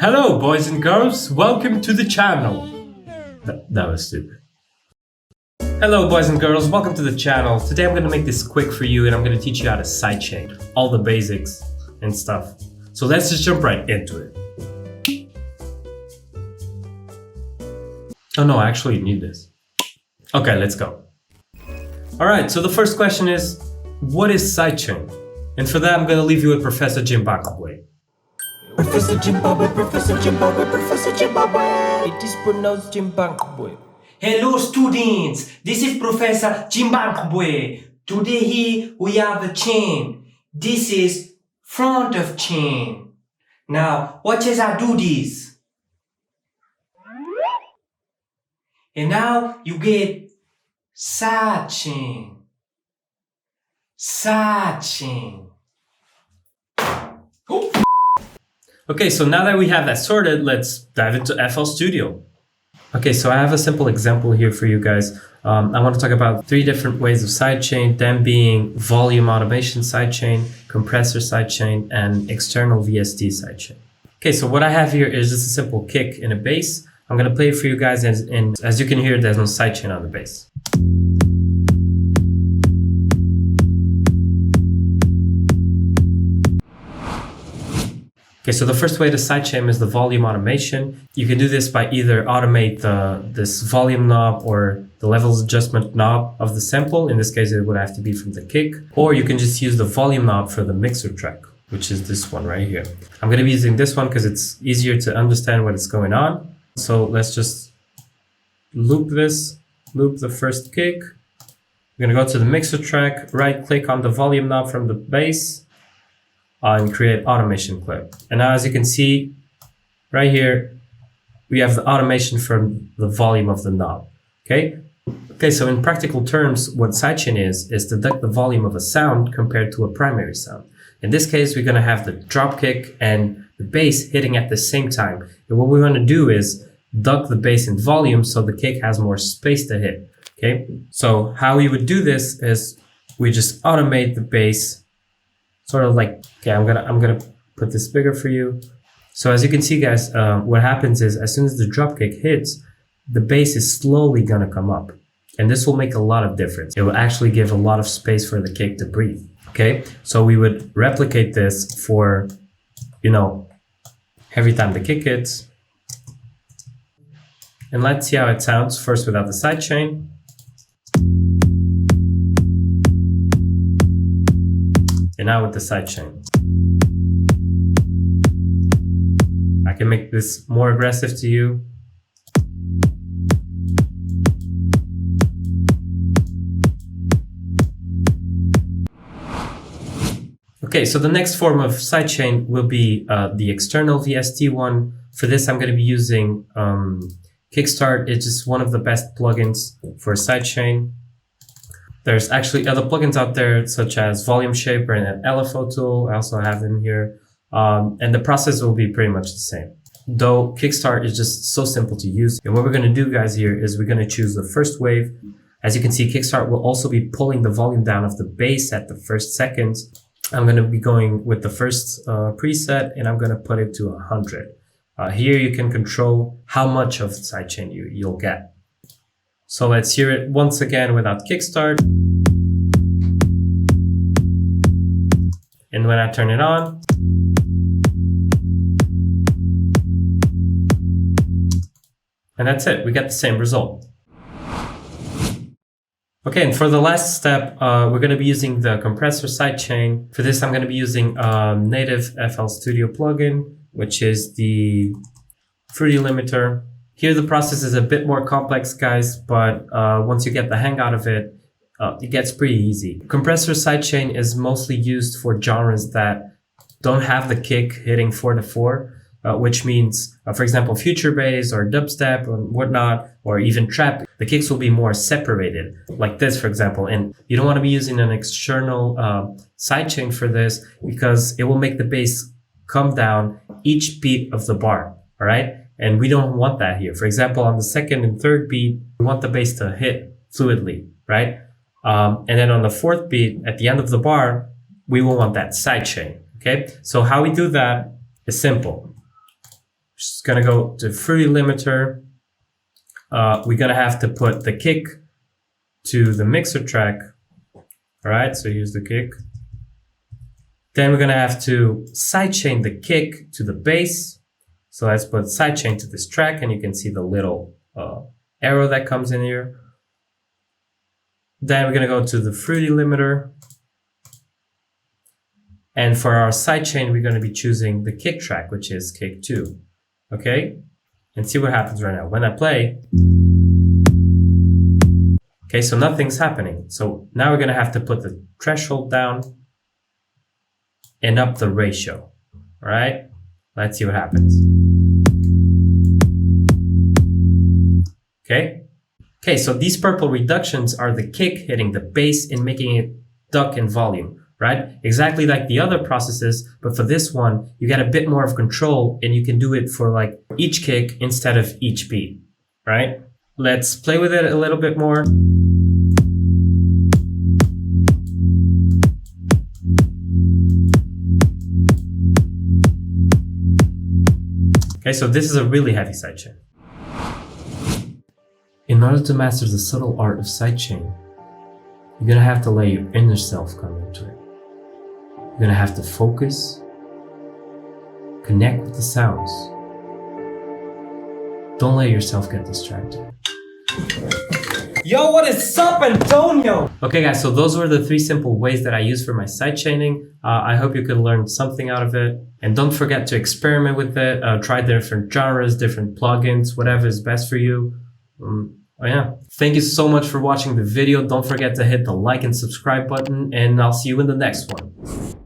Hello boys and girls, welcome to the channel. That was stupid. Hello boys and girls, welcome to the channel. Today I'm going to make this quick for you and I'm going to teach you how to sidechain, all the basics and stuff. So let's just jump right into it. Oh no, I actually need this. Okay, let's go. Alright, so the first question is, what is sidechain? And for that I'm going to leave you with Professor Zimbabwe. Professor Zimbabwe, Professor Zimbabwe, Professor Zimbabwe. It is pronounced Zimbabwe. Hello students, this is Professor Zimbabwe. Today we have a chain. This is front of chain. Now watch as I do this. And now you get side chain. Side chain. Oh. Okay, so now that we have that sorted, let's dive into flstudio. Okay, so I have a simple example here for you guys. I want to talk about 3 different ways of sidechain, them being volume automation sidechain, compressor sidechain, and external VST sidechain. Okay, so what I have here is just a simple kick and a bass. I'm going to play it for you guys, and as you can hear, there's no sidechain on the bass. Okay, so the first way to sidechain is the volume automation. You can do this by either automate this volume knob or the levels adjustment knob of the sample. In this case, it would have to be from the kick. Or you can just use the volume knob for the mixer track, which is this one right here. I'm going to be using this one because it's easier to understand what is going on. So let's just loop this, loop the first kick. We're going to go to the mixer track, right click on the volume knob from the bass, and create automation clip. And now as you can see right here, we have the automation from the volume of the knob. Okay, so in practical terms, what sidechain is deduct the volume of a sound compared to a primary sound. In this case, we're going to have the drop kick and the bass hitting at the same time. And what we want to do is deduct the bass in volume so the kick has more space to hit. Okay, so how we would do this is we just automate the bass, sort of like, okay, I'm gonna put this bigger for you. So as you can see, guys, what happens is as soon as the drop kick hits, the bass is slowly gonna come up, and this will make a lot of difference. It will actually give a lot of space for the kick to breathe. Okay, so we would replicate this for, every time the kick hits, and let's see how it sounds first without the sidechain. And now with the sidechain. I can make this more aggressive to you. Okay, so the next form of sidechain will be the external VST one. For this, I'm going to be using Kickstart. It's just one of the best plugins for sidechain. There's actually other plugins out there, such as Volume Shaper and LFO tool. I also have them here. And the process will be pretty much the same. Though Kickstart is just so simple to use. And what we're going to do, guys, here is we're going to choose the first wave. As you can see, Kickstart will also be pulling the volume down of the bass at the first seconds. I'm going to be going with the first preset, and I'm going to put it to 100. Here you can control how much of sidechain you'll get. So let's hear it once again without Kickstart. And when I turn it on, and that's it, we get the same result. Okay, and for the last step, we're going to be using the Compressor Sidechain. For this, I'm going to be using a native flstudio plugin, which is the Fruity Limiter. Here the process is a bit more complex, guys, but once you get the hang out of it, it gets pretty easy. Compressor Sidechain is mostly used for genres that don't have the kick hitting 4/4, which means, for example, future bass or dubstep or whatnot, or even trap. The kicks will be more separated, like this, for example. And you don't want to be using an external sidechain for this because it will make the bass come down each beat of the bar, all right? And we don't want that here. For example, on the second and third beat, we want the bass to hit fluidly, right? And then on the fourth beat, at the end of the bar, we will want that sidechain, okay? So how we do that is simple. Just gonna go to fruity limiter. We're gonna have to put the kick to the mixer track. All right, so here's the kick. Then we're gonna have to sidechain the kick to the bass. So let's put sidechain to this track, and you can see the little arrow that comes in here. Then we're gonna go to the fruity limiter. And for our sidechain, we're gonna be choosing the kick track, which is kick 2. Okay? And see what happens right now. When I play, okay, so nothing's happening. So now we're gonna have to put the threshold down and up the ratio. All right? Let's see what happens. Okay? Okay, so these purple reductions are the kick hitting the bass and making it duck in volume, right? Exactly like the other processes, but for this one, you get a bit more of control and you can do it for like each kick instead of each beat, right? Let's play with it a little bit more. Okay, so this is a really heavy sidechain. In order to master the subtle art of sidechain, you're gonna have to let your inner self come into it. You're gonna have to focus, connect with the sounds. Don't let yourself get distracted. Yo, what is up, Antonio? Okay guys, so those were the 3 simple ways that I use for my sidechaining. I hope you could learn something out of it. And don't forget to experiment with it. Try different genres, different plugins, whatever is best for you. Oh yeah. Thank you so much for watching the video. Don't forget to hit the like and subscribe button, and I'll see you in the next one.